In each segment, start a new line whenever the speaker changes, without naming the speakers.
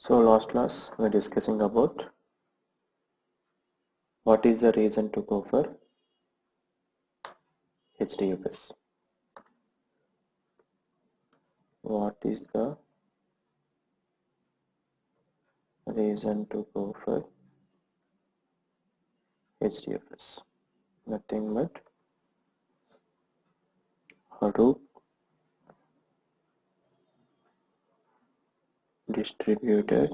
So last class we're discussing about what is the reason to go for HDFS. What is the reason to go for HDFS? Nothing but Hadoop distributed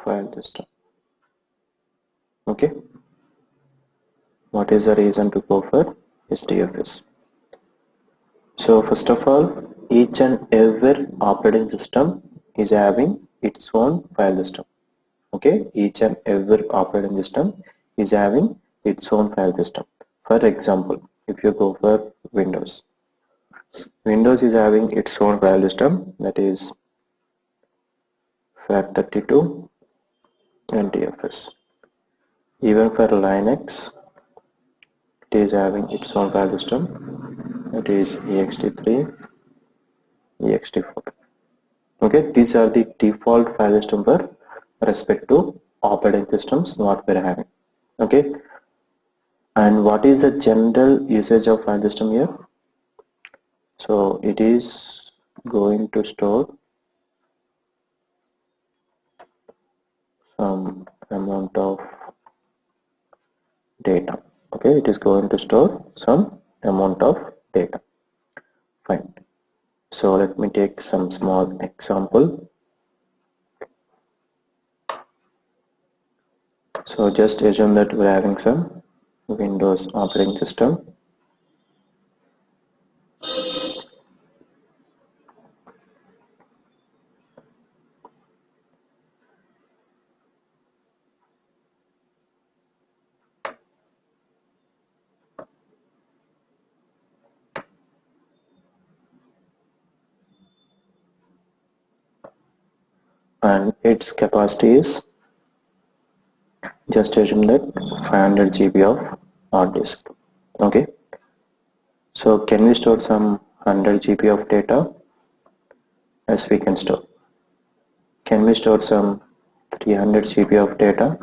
file system. Okay. What is the reason to go for HDFS? So first of all, each and every operating system is having its own file system. Okay, each and every operating system is having its own file system. For example, if you go for Windows is having its own file system, that is FAT32 and HDFS. Even for Linux, it is having its own file system, that is ext3, ext4. Okay, these are the default file system for respect to operating systems what we are having. Okay, and what is the general usage of file system here? So it is going to store some amount of data. Okay, it is going to store some amount of data. Fine. So let me take some small example. So just assume that we're having some Windows operating system. And its capacity is, just assume that 500 GB of hard disk. Okay, so can we store some 100 GB of data? As we can store. Can we store some 300 GB of data?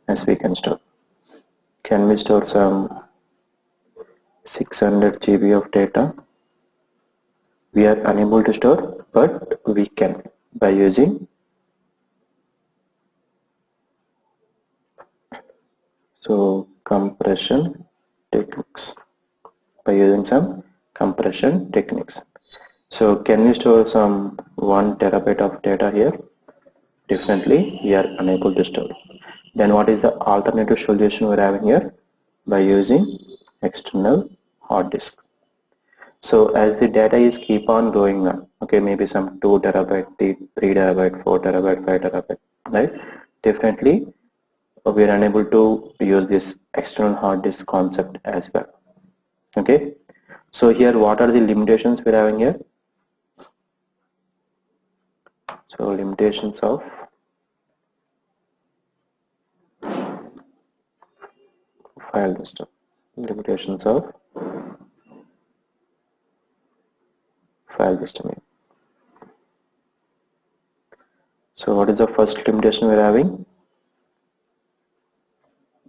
As we can store. Can we store some 600 GB of data? We are unable to store, but we can by using compression techniques. By using some compression techniques. So can we store some 1 terabyte of data here? Definitely we are unable to store. Then what is the alternative solution we're having here? By using external hard disk. So as the data is keep on going on, okay, maybe some 2 terabyte, 3 terabyte, 4 terabyte, 5 terabyte, right? Definitely we are unable to use this external hard disk concept as well. Okay, so here what are the limitations we're having here? So limitations of file system. Limitations of file system. So what is the first limitation we're having?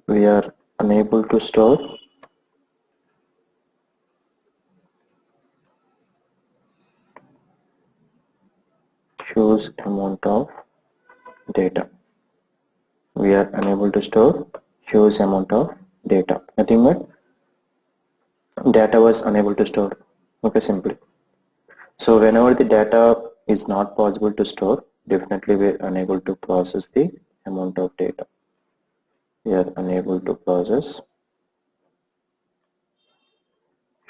We are unable to store huge amount of data. We are unable to store huge amount of data. Nothing but data was unable to store. Okay, simply. So whenever the data is not possible to store, definitely we are unable to process the amount of data. We are unable to process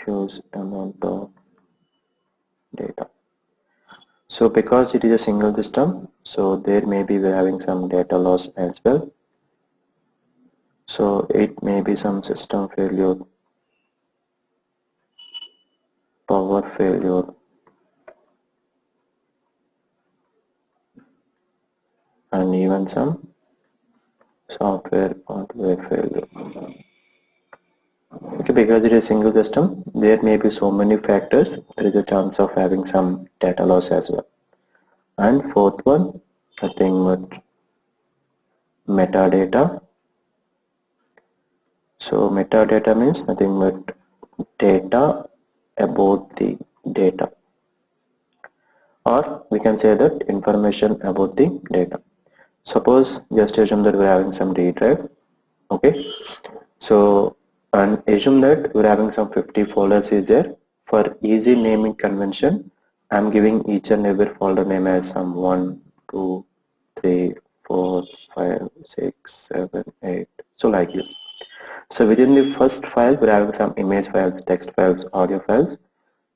huge amount of data. So because it is a single system, so there may be we're having some data loss as well. So it may be some system failure, power failure, and even some software hardware failure. Okay, because it is a single system, there may be so many factors, there is a chance of having some data loss as well. and fourth one nothing but metadata. So metadata means nothing but data about the data, or we can say that information about the data. Suppose just assume that we're having some D drive. Okay, so and assume that we're having some 50 folders is there. For easy naming convention, I'm giving each and every folder name as some 1 2 3 4 5 6 7 8, so like this. So within the first file we're having some image files, text files, audio files.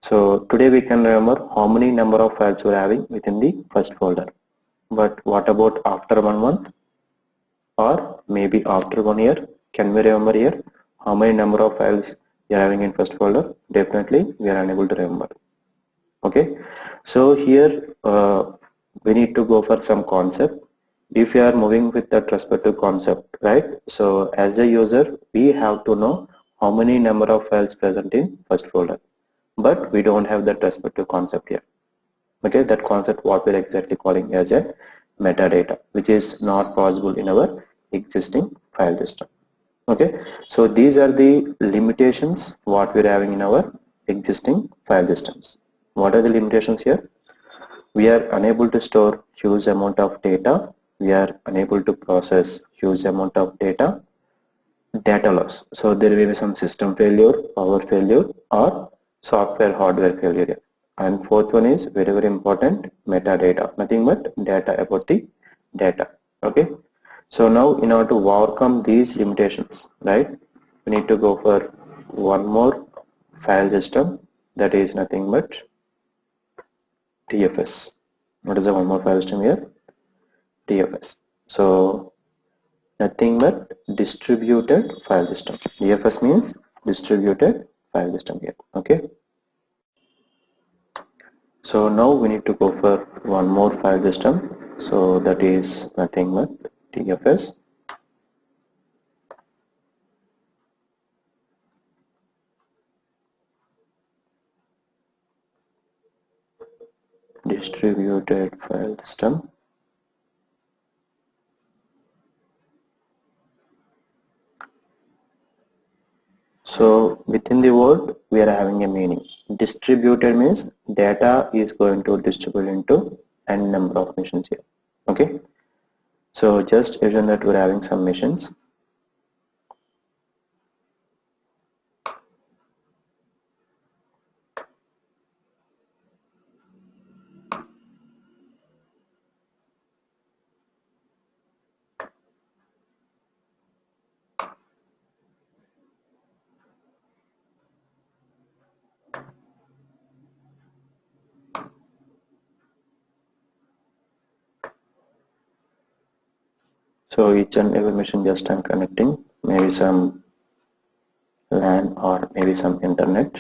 So today we can remember how many number of files we're having within the first folder. But what about after 1 month or maybe after 1 year? Can we remember here how many number of files you are having in first folder? Definitely we are unable to remember. Okay, so here we need to go for some concept. If you are moving with that respect to concept, right? So as a user we have to know how many number of files present in first folder, but we don't have that respect to concept here. Okay, that concept what we're exactly calling as a metadata, which is not possible in our existing file system. Okay, so these are the limitations what we're having in our existing file systems. What are the limitations here? We are unable to store huge amount of data, we are unable to process huge amount of data loss. So there will be some system failure, power failure, or software hardware failure. And fourth one is very very important, metadata, nothing but data about the data. Okay, so now in order to overcome these limitations, right, we need to go for one more file system, that is nothing but TFS. What is the one more file system here? TFS. So nothing but distributed file system. DFS means distributed file system here. Okay, so now we need to go for one more file system, so that is nothing but DFS. Distributed file system. So within the word we are having a meaning. Distributed means data is going to distribute into n number of machines here. Okay, so just assume that we're having some machines. So each and every machine just I'm connecting maybe some LAN or maybe some internet.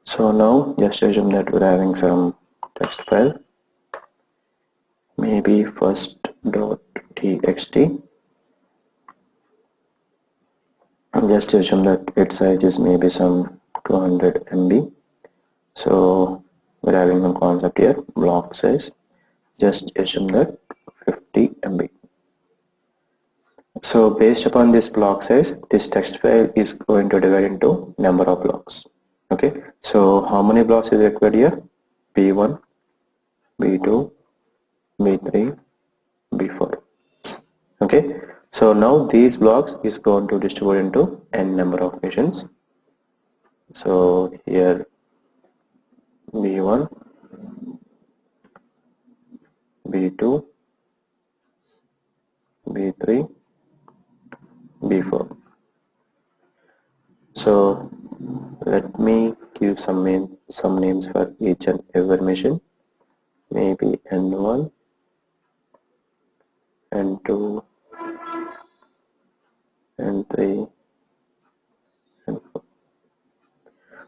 So now just assume that we're having some text file, maybe first.txt, and just assume that its size is maybe some 200 MB. So we're having a concept here, block size, just assume that 50 MB. So based upon this block size, this text file is going to divide into number of blocks. Okay, so how many blocks is required here? B1, B2, B3, B4. Okay, so now these blocks is going to distribute into n number of machines. So here B1, B2, B3, B4. So let me give some names for each and every machine. Maybe N1, N2, N3, N4.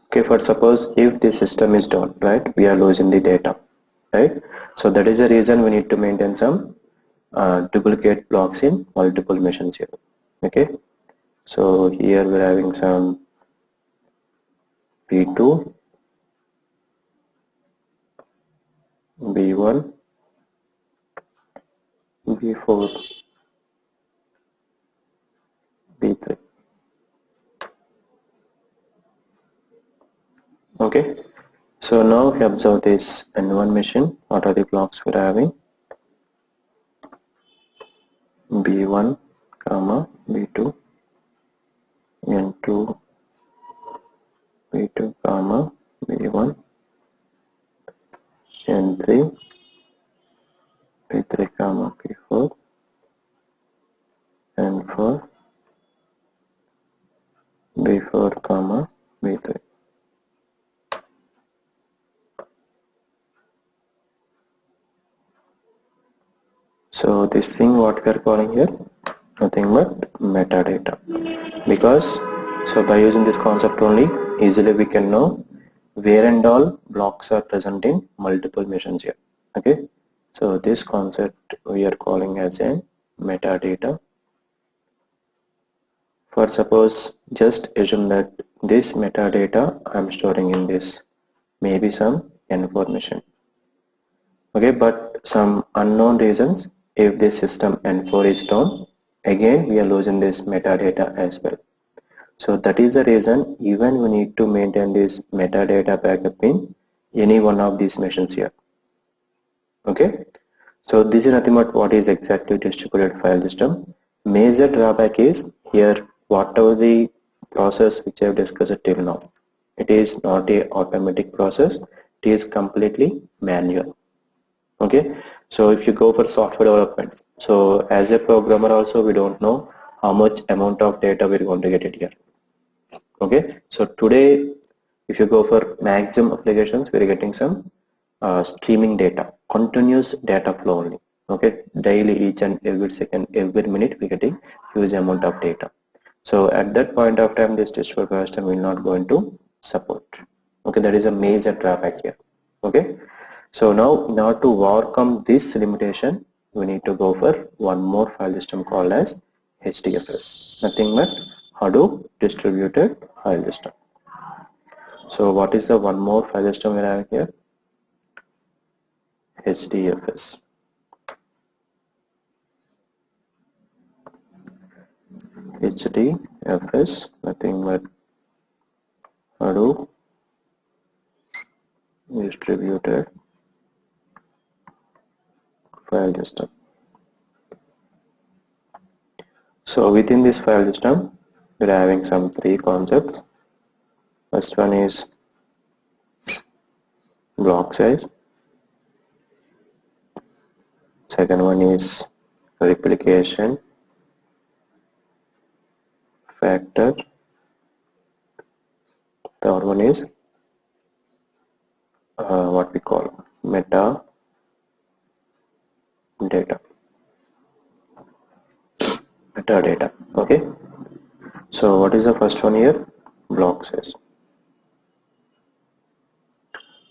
Okay, for suppose if the system is down, right, we are losing the data, right? So that is the reason we need to maintain some duplicate blocks in multiple machines here. Okay, so here we're having some B2, B1, B4, B3. Okay, so now if you observe this N1 machine, what are the blocks we're having? B1, comma, B2, N2, B2, comma, B1, N3, B3, comma, B4, N4, B4, comma, B3. So this thing what we are calling here, nothing but metadata. Because so by using this concept only, easily we can know where and all blocks are present in multiple machines here. Okay, so this concept we are calling as a metadata. For suppose just assume that this metadata I am storing in this maybe some information. Okay, but some unknown reasons, if this system N4 is down, again we are losing this metadata as well. So that is the reason even we need to maintain this metadata backup in any one of these machines here. Okay, so this is nothing but what is exactly distributed file system. Major drawback is here whatever the process which I have discussed till now, it is not a automatic process, it is completely manual. Okay, so if you go for software development, so as a programmer also we don't know how much amount of data we're going to get it here. Okay, so today if you go for maximum applications, we're getting some streaming data, continuous data flow only. Okay, daily, each and every second, every minute we're getting huge amount of data. So at that point of time, this distributed system will not going to support. Okay, that is a major drawback here. Okay, so now in order to overcome this limitation, we need to go for one more file system called as HDFS, nothing but Hadoop distributed file system. So what is the one more file system we have here? HDFS. HDFS, nothing but Hadoop distributed file system. So within this file system, we are having some three concepts. First one is block size. Second one is replication factor. Third one is what we call metadata. Metadata. Okay. So what is the first one here? Block size.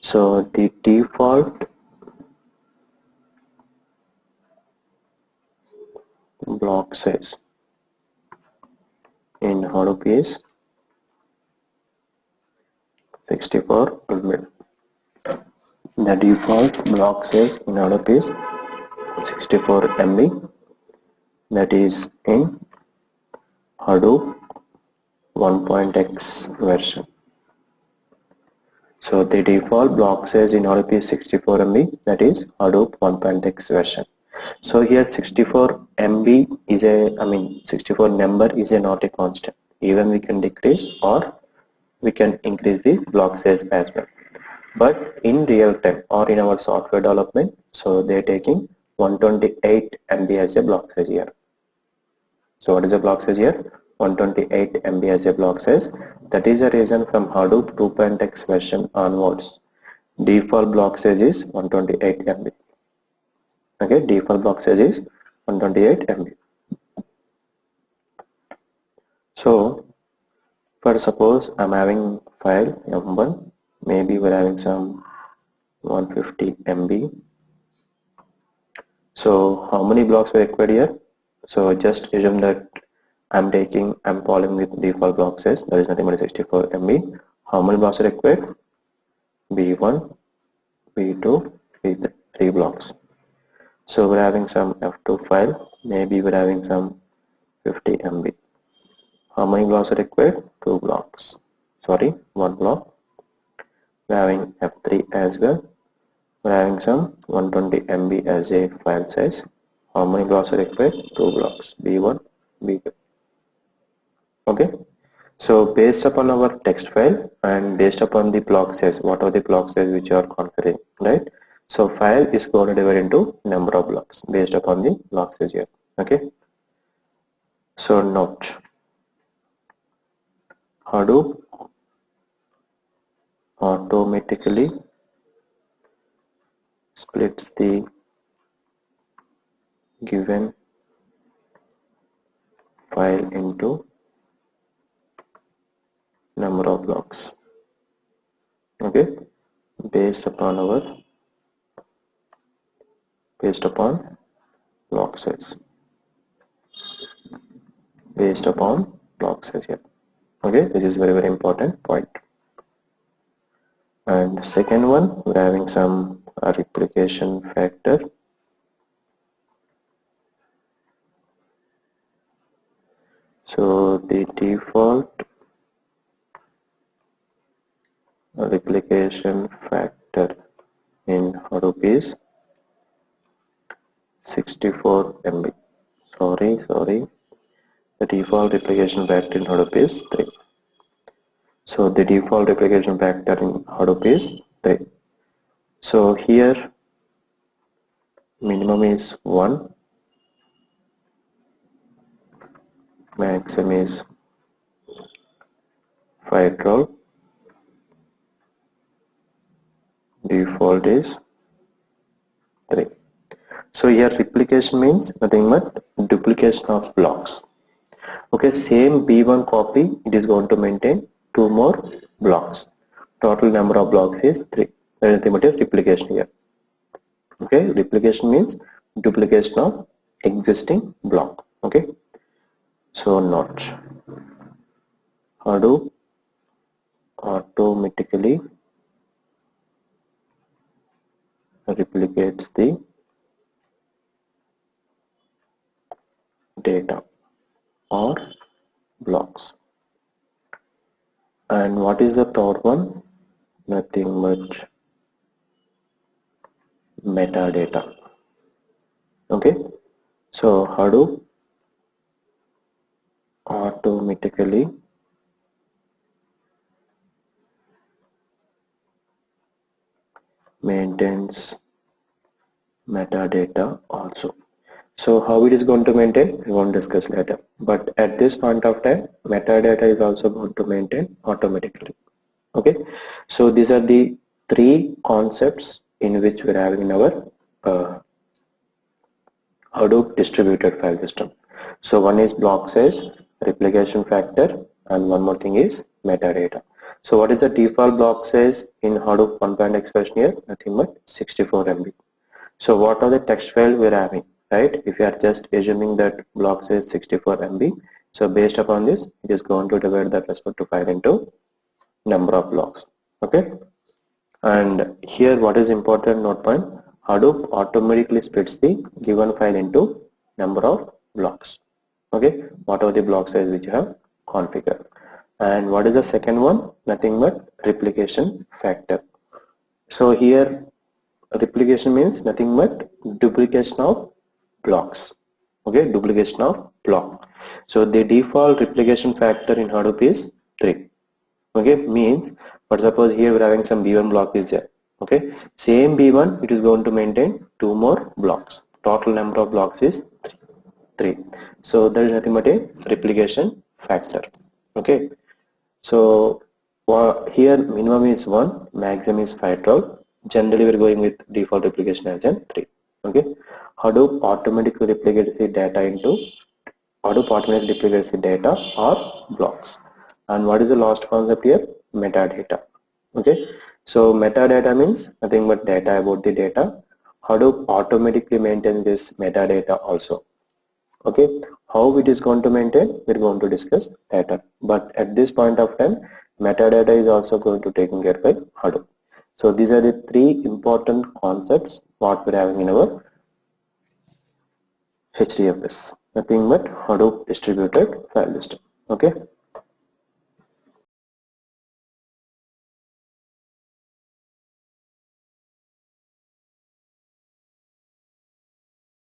So the default block size in Hadoop is 64 MB. The default block size in Hadoop is 64 MB. That is in Hadoop 1.x version. So the default block size in Hadoop is 64 MB. That is Hadoop 1.x version. So here 64 MB is 64 number is not a constant. Even we can decrease or we can increase the block size as well. But in real time or in our software development, so they're taking 128 MB as a block size here. So what is the block size here? 128 MB as a block size. That is the reason from Hadoop 2.x version onwards, default block size is 128 MB. Okay, default block size is 128 MB. So for suppose I'm having file M1, maybe we're having some 150 MB. So how many blocks were required here? So just assume that I'm following with default block size, that is nothing but 64 MB. How many blocks are required? B1, B2, B3, 3 blocks. So we're having some F2 file, maybe we're having some 50 MB. How many blocks are required? 2 blocks. Sorry, 1 block. We're having F3 as well. We're having some 120 MB as a file size. How many blocks are required? 2 blocks. B1, B2. Okay. So based upon our text file and based upon the block size, what are the block size which you are configuring, right? So file is going to divide into number of blocks based upon the block size here. Okay. So note, Hadoop automatically splits the given file into number of blocks. Okay, based upon block size. Based upon block size here. Okay, this is very important point. And second one, we're having some replication factor. So the default replication factor in Hadoop is 64 MB. Sorry. The default replication factor in Hadoop is 3. So the default replication factor in Hadoop is 3. So here minimum is 1, maximum is 512, default is 3. So here replication means nothing but duplication of blocks. Okay, same B1 copy, it is going to maintain 2 more blocks. Total number of blocks is 3. That is nothing but a replication here. Okay, replication means duplication of existing block. Okay, so not Hadoop automatically replicates the data or blocks. And what is the third one? Nothing but metadata. Okay, so Hadoop automatically maintains metadata also. So how it is going to maintain, we won't discuss later. But at this point of time, metadata is also going to maintain automatically. Okay, so these are the 3 concepts in which we're having in our Hadoop distributed file system. So one is block size, replication factor, and one more thing is metadata. So what is the default block size in Hadoop 1.x expression here? Nothing but 64 MB. So what are the text file we're having, right? If you are just assuming that block size 64 MB, so based upon this, it is going to divide that respective file into number of blocks. Okay, and here what is important note point, Hadoop automatically splits the given file into number of blocks. Okay, what are the block size which you have configured. And what is the second one? Nothing but replication factor. So here replication means nothing but duplication of blocks. Okay, duplication of block. So the default replication factor in Hadoop is 3. Okay, means, but suppose here we're having some B1 block is there. Okay, same B1 it is going to maintain 2 more blocks. Total number of blocks is 3. So there is nothing but a replication factor. Okay, so here minimum is 1, maximum is 512. Generally we're going with default replication as in 3. Okay, Hadoop automatically replicates the data into or blocks. And what is the last concept here? Metadata. Okay, so metadata means nothing but data about the data Hadoop automatically maintains this metadata also. Okay, how it is going to maintain, we're going to discuss later. But at this point of time, metadata is also going to taken care by Hadoop. So these are the three important concepts what we're having in our HDFS. Nothing but Hadoop distributed file system. Okay.